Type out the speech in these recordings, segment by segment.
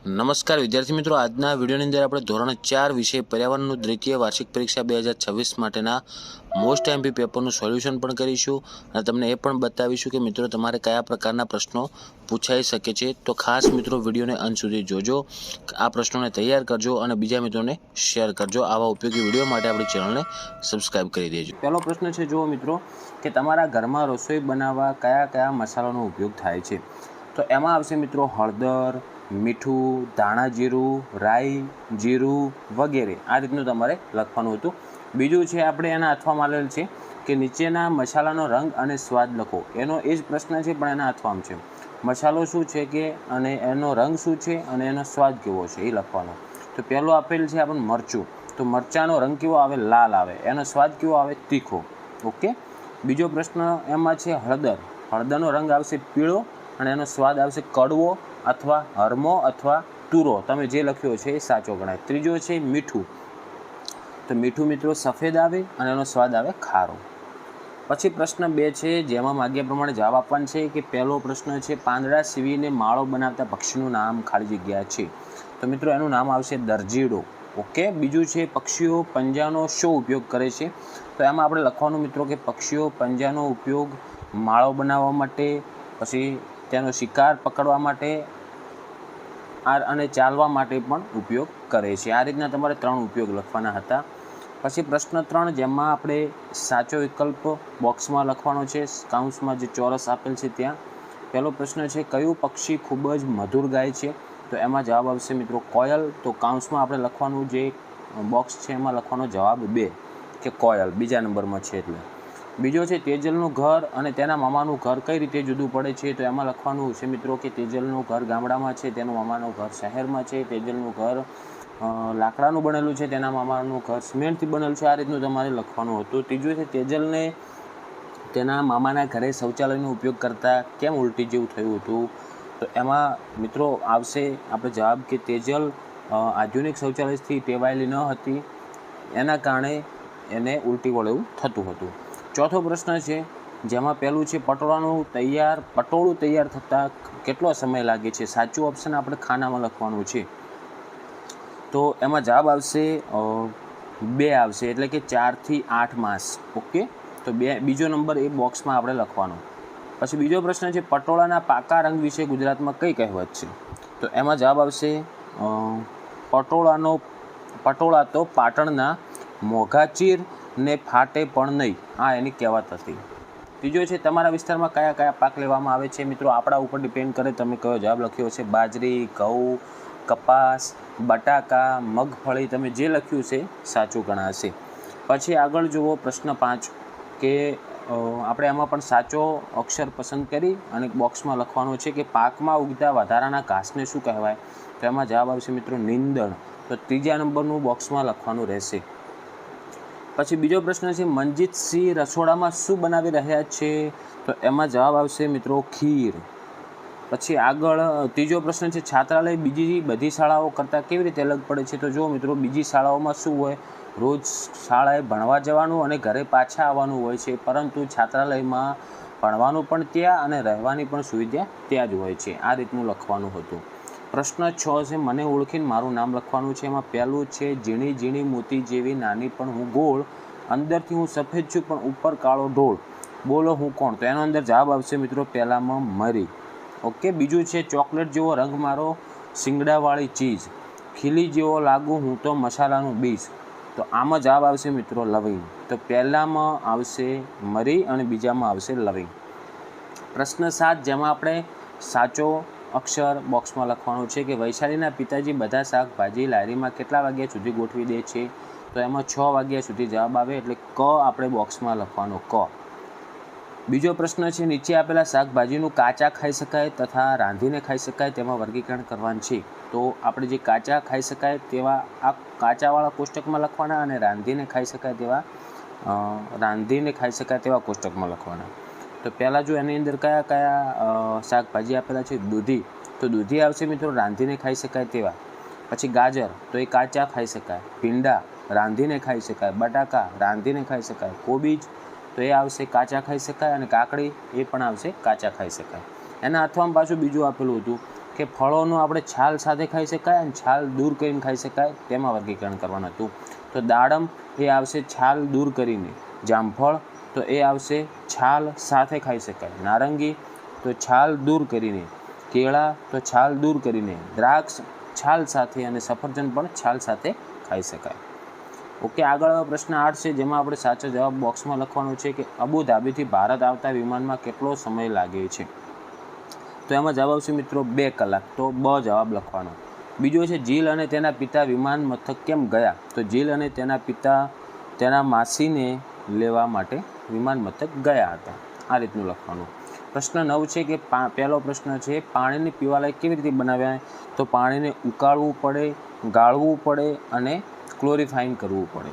નમસ્કાર વિદ્યાર્થી મિત્રો, આજના વિડીયોની અંદર આપણે ધોરણ 4 વિષય પર્યાવરણનું દ્વિતીય વાર્ષિક પરીક્ષા 2026 માટેના મોસ્ટ એમપી પેપરનું સોલ્યુશન પણ કરીશું અને તમને એ પણ બતાવીશું કે મિત્રો તમારે કયા પ્રકારના પ્રશ્નો પૂછાઈ શકે છે। તો ખાસ મિત્રો વિડીયોને અંત સુધી જોજો, આ પ્રશ્નોને તૈયાર કરજો અને બીજા મિત્રોને શેર કરજો। આવા ઉપયોગી વિડીયો માટે આપણી ચેનલને સબસ્ક્રાઇબ કરી દેજો। પહેલો પ્રશ્ન છે, જુઓ મિત્રો કે તમારા ઘરમાં રસોઈ બનાવવા કયા કયા મસાલાનો ઉપયોગ થાય છે? તો એમાં આવશે મિત્રો હળદર, મીઠું, ધાણા જીરું, રાઈ, જીરું વગેરે। આ રીતનું તમારે લખવાનું હતું। બીજું છે આપણે એના અથવામાં આવેલ છે કે નીચેના મસાલાનો રંગ અને સ્વાદ લખો। એનો એ જ પ્રશ્ન છે પણ એના અથવામાં છે। મસાલો શું છે કે અને એનો રંગ શું છે અને એનો સ્વાદ કેવો છે એ લખવાનો। તો પહેલો આપેલ છે આપણને મરચું, તો મરચાંનો રંગ કેવો આવે? લાલ આવે। એનો સ્વાદ કેવો આવે? તીખો। ઓકે। બીજો પ્રશ્ન એમાં છે હળદર, હળદરનો રંગ આવશે પીળો અને એનો સ્વાદ આવશે કડવો અથવા હરમો અથવા તુરો, તમે જે લખ્યો છે એ સાચો ગણાય। ત્રીજો છે મીઠું, તો મીઠું મિત્રો સફેદ આવે અને એનો સ્વાદ આવે ખારો। પછી પ્રશ્ન 2 છે, જેમાં માગ્યા પ્રમાણે જવાબ આપવાનો છે કે પહેલો પ્રશ્ન છે પાંદડા સીવીને માળો બનાવતા પક્ષીનું નામ ખાલી જગ્યા છે? તો મિત્રો એનું નામ આવશે દરજીડો। ઓકે। બીજું છે પક્ષીઓ પંજાનો શું ઉપયોગ કરે છે? તો એમાં આપણે લખવાનું મિત્રો કે પક્ષીઓ પંજાનો ઉપયોગ માળો બનાવવા માટે, પછી તેનો શિકાર પકડવા માટે અને ચાલવા માટે પણ ઉપયોગ કરે છે। આ રીતના તમારે 3 ઉપયોગ લખવાના હતા। પછી પ્રશ્ન 3, જેમાં આપણે સાચો વિકલ્પ બોક્સમાં લખવાનો છે, કાઉન્સમાં જે ચોરસ આપેલ છે ત્યાં। પહેલો પ્રશ્ન છે કયું પક્ષી ખૂબ જ મધુર ગાય છે? તો એમાં જવાબ આવશે મિત્રો કોયલ। તો કાઉન્સમાં આપણે લખવાનું જે બોક્સ છે એમાં લખવાનો જવાબ 2 કે કોયલ, બીજા નંબરમાં છે એટલે। બીજો છે તેજલનું ઘર અને તેના મામાનું ઘર કઈ રીતે જુદું પડે છે? તો એમાં લખવાનું છે મિત્રો કે તેજલનું ઘર ગામડામાં છે, તેનું મામાનું ઘર શહેરમાં છે। તેજલનું ઘર લાકડાનું બનેલું છે, તેના મામાનું ઘર સિમેન્ટથી બનેલું છે। આ રીતનું તમારે લખવાનું હતું। ત્રીજું છે તેજલને તેના મામાના ઘરે શૌચાલયનો ઉપયોગ કરતાં કેમ ઉલટી જેવું થયું હતું? તો એમાં મિત્રો આવશે આપણે જવાબ કે તેજલ આધુનિક શૌચાલયથી ટેવાયેલી ન હતી, એના કારણે એને ઉલટી વળે એવું થતું હતું। ચોથો પ્રશ્ન છે, જેમાં પહેલું છે પટોળું તૈયાર થતાં કેટલો સમય લાગે છે? સાચું ઓપ્શન આપણે ખાનામાં લખવાનું છે। તો એમાં જવાબ આવશે 2 આવશે, એટલે કે 4 થી 8 માસ। ઓકે। તો બીજો નંબર એ બોક્સમાં આપણે લખવાનો। પછી બીજો પ્રશ્ન છે પટોળાના પાકા રંગ વિશે ગુજરાતમાં કઈ કહેવત છે? તો એમાં જવાબ આવશે પટોળા તો પાટણના મોઘાચીર ને ફાટે પણ નહીં, આ એની કહેવત હતી। ત્રીજો છે તમારા વિસ્તારમાં કયા કયા પાક લેવામાં આવે છે? મિત્રો આપણા ઉપર ડિપેન્ડ કરે તમે કયો જવાબ લખ્યો છે। બાજરી, ઘઉં, કપાસ, બટાકા, મગફળી, તમે જે લખ્યું છે સાચું ગણાશે। પછી આગળ જુઓ પ્રશ્ન 5 કે આપણે એમાં પણ સાચો અક્ષર પસંદ કરી અને બોક્સમાં લખવાનો છે કે પાકમાં ઉગતા વધારાના ઘાસને શું કહેવાય? તો એમાં જવાબ આવશે મિત્રો નીંદણ। તો ત્રીજા નંબરનું બોક્સમાં લખવાનું રહેશે। પછી બીજો પ્રશ્ન છે મનજીતસિંહ રસોડામાં શું બનાવી રહ્યા છે? તો એમાં જવાબ આવશે મિત્રો ખીર। પછી આગળ ત્રીજો પ્રશ્ન છે છાત્રાલય બીજી બધી શાળાઓ કરતાં કેવી રીતે અલગ પડે છે? તો જો મિત્રો બીજી શાળાઓમાં શું હોય, રોજ શાળાએ ભણવા જવાનું અને ઘરે પાછા આવવાનું હોય છે, પરંતુ છાત્રાલયમાં ભણવાનું પણ ત્યાં અને રહેવાની પણ સુવિધા ત્યાં જ હોય છે। આ રીતનું લખવાનું હતું। પ્રશ્ન 6 છે મને ઓળખીને મારું નામ લખવાનું છે। એમાં પહેલું છે ઝીણી ઝીણી મોતી જેવી નાની પણ હું ગોળ, અંદરથી હું સફેદ છું પણ ઉપર કાળો ઢોળ, બોલો હું કોણ? તો એનો અંદર જવાબ આવશે મિત્રો પહેલામાં મરી। ઓકે। બીજું છે ચોકલેટ જેવો રંગ મારો શિંગડાવાળી ચીજ, ખીલી જેવો લાગુ હું તો મસાલાનું બીજ। તો આમાં જવાબ આવશે મિત્રો લવિંગ। તો પહેલામાં આવશે મરી અને બીજામાં આવશે લવિંગ। પ્રશ્ન 7, જેમાં આપણે સાચો અક્ષર બોક્સમાં લખવાનું છે કે વૈશાલીના પિતાજી બધા શાકભાજી લારીમાં કેટલા વાગ્યા સુધી ગોઠવી દે છે? તો એમાં 6 વાગ્યા સુધી જવાબ આવે, એટલે ક આપણે બોક્સમાં લખવાનો ક। બીજો પ્રશ્ન છે નીચે આપેલા શાકભાજીનું કાચા ખાઈ શકાય તથા રાંધીને ખાઈ શકાય તેમાં વર્ગીકરણ કરવાનું છે। તો આપણે જે કાચા ખાઈ શકાય તેવા આ કાચાવાળા કોષ્ટકમાં લખવાના અને રાંધીને ખાઈ શકાય તેવા કોષ્ટકમાં લખવાના। તો પહેલાં જો એની અંદર કયા કયા શાકભાજી આપેલા છે? દૂધી, તો દૂધી આવશે મિત્રો રાંધીને ખાઈ શકાય તેવા। પછી ગાજર, તો એ કાચા ખાઈ શકાય। ભીંડા રાંધીને ખાઈ શકાય। બટાકા રાંધીને ખાઈ શકાય। કોબીજ, તો એ આવશે કાચા ખાઈ શકાય, અને કાકડી એ પણ આવશે કાચા ખાઈ શકાય। એના અથવામાં પાછું બીજું આપેલું હતું કે ફળોનું આપણે છાલ સાથે ખાઈ શકાય અને છાલ દૂર કરીને ખાઈ શકાય તેમાં વર્ગીકરણ કરવાનું હતું. તો દાડમ એ આવશે છાલ દૂર કરીને, જામફળ તો એ આવશે છાલ સાથે ખાઈ શકાય, નારંગી તો છાલ દૂર કરીને, કેળા તો છાલ દૂર કરીને, દ્રાક્ષ છાલ સાથે અને સફરજન પણ છાલ સાથે ખાઈ શકાય. ઓકે, આગળ પ્રશ્ન 8 છે, જેમાં આપણે સાચો જવાબ બોક્સમાં લખવાનો છે કે અબુધાબીથી ભારત આવતા વિમાનમાં કેટલો સમય લાગે છે. તો એમાં જવાબ આવશે મિત્રો 2 કલાક. તો બ જવાબ લખવાનો. બીજો છે જીલ અને તેના પિતા વિમાન મથક કેમ ગયા. તો જીલ અને તેના પિતા તેના માસીને લેવા માટે વિમાન મથક ગયા હતા. આ રીતનું લખવાનું. પ્રશ્ન 9 છે કે પહેલો પ્રશ્ન છે પાણીને પીવાલાયક કેવી રીતે બનાવ્યા. તો પાણીને ઉકાળવું પડે, ગાળવું પડે અને ક્લોરીફાઈન કરવું પડે.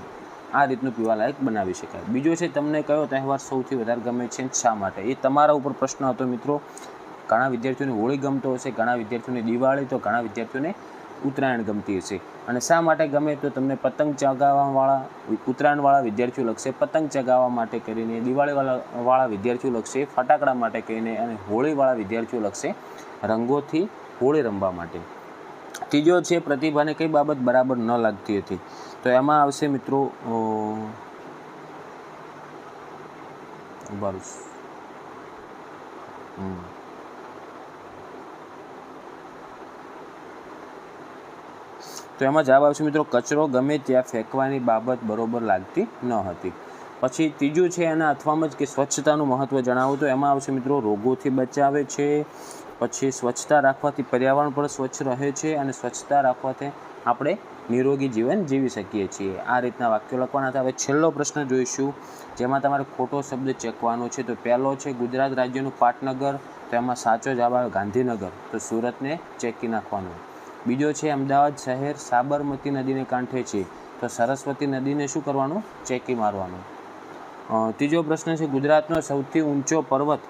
આ રીતનું પીવાલાયક બનાવી શકાય. બીજો છે તમને કયો તહેવાર સૌથી વધારે ગમે છે શા માટે. એ તમારા ઉપર પ્રશ્ન હતો મિત્રો. ઘણા વિદ્યાર્થીઓને હોળી ગમતો હશે, ઘણા વિદ્યાર્થીઓને દિવાળી, તો ઘણા વિદ્યાર્થીઓને ઉત્તરાયણ ગમતી હશે. અને શા માટે ગમે તો તમને પતંગ ચગાવવાવાળા ઉત્તરાયણવાળા વિદ્યાર્થીઓ લખશે પતંગ ચગાવવા માટે કરીને, દિવાળીવાળા વિદ્યાર્થીઓ લખશે ફટાકડા માટે કહીને, અને હોળીવાળા વિદ્યાર્થીઓ લખશે રંગોથી હોળી રમવા માટે. ત્રીજો છે પ્રતિભાને કઈ બાબત બરાબર ન લાગતી હતી. તો એમાં આવશે મિત્રો તો એમાં જવાબ આવશે મિત્રો કચરો ગમે ત્યાં ફેંકવાની બાબત બરોબર લાગતી ન હતી. પછી ત્રીજું છે એના અથવામાં જ કે સ્વચ્છતાનું મહત્ત્વ જણાવો. તો એમાં આવશે મિત્રો રોગોથી બચાવે છે, પછી સ્વચ્છતા રાખવાથી પર્યાવરણ પણ સ્વચ્છ રહે છે અને સ્વચ્છતા રાખવાથી આપણે નિરોગી જીવન જીવી શકીએ છીએ. આ રીતના વાક્યો લખવાના હતા. હવે છેલ્લો પ્રશ્ન જોઈશું, જેમાં તમારે ખોટો શબ્દ ચેકવાનો છે. તો પહેલો છે ગુજરાત રાજ્યનું પાટનગર. તો એમાં સાચો જવાબ આવે ગાંધીનગર. તો સુરતને ચેકી નાખવાનું. બીજો છે અમદાવાદ શહેર સાબરમતી નદીને કાંઠે છે. તો સરસ્વતી નદીને શું કરવાનું, ચેકી મારવાનું. ત્રીજો પ્રશ્ન છે ગુજરાતનો સૌથી ઊંચો પર્વત.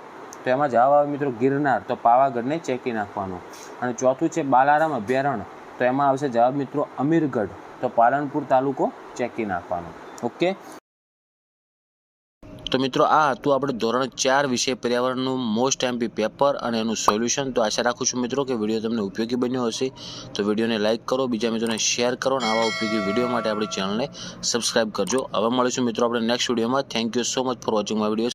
તો એમાં જવાબ આવે મિત્રો ગિરનાર. તો પાવાગઢને ચેકી નાખવાનું. અને ચોથું છે બાલારામ અભયારણ્ય. તો એમાં આવશે જવાબ મિત્રો અમીરગઢ. તો પાલનપુર તાલુકો ચેકી નાખવાનો. ઓકે, તો મિત્રો આ હતું આપણે ધોરણ 4 વિષય પર્યાવરણનું મોસ્ટ એમપી પેપર અને એનું સોલ્યુશન. તો આશા રાખું છું મિત્રો કે વિડીયો તમને ઉપયોગી બન્યો હશે. તો વિડીયોને લાઇક કરો, બીજા મિત્રોને શેર કરો અને આવા ઉપયોગી વિડીયો માટે આપણી ચેનલને સબસ્ક્રાઈબ કરજો. હવે મળીશું મિત્રો આપણે નેક્સ્ટ વિડીયોમાં. Thank you so much for watching my video.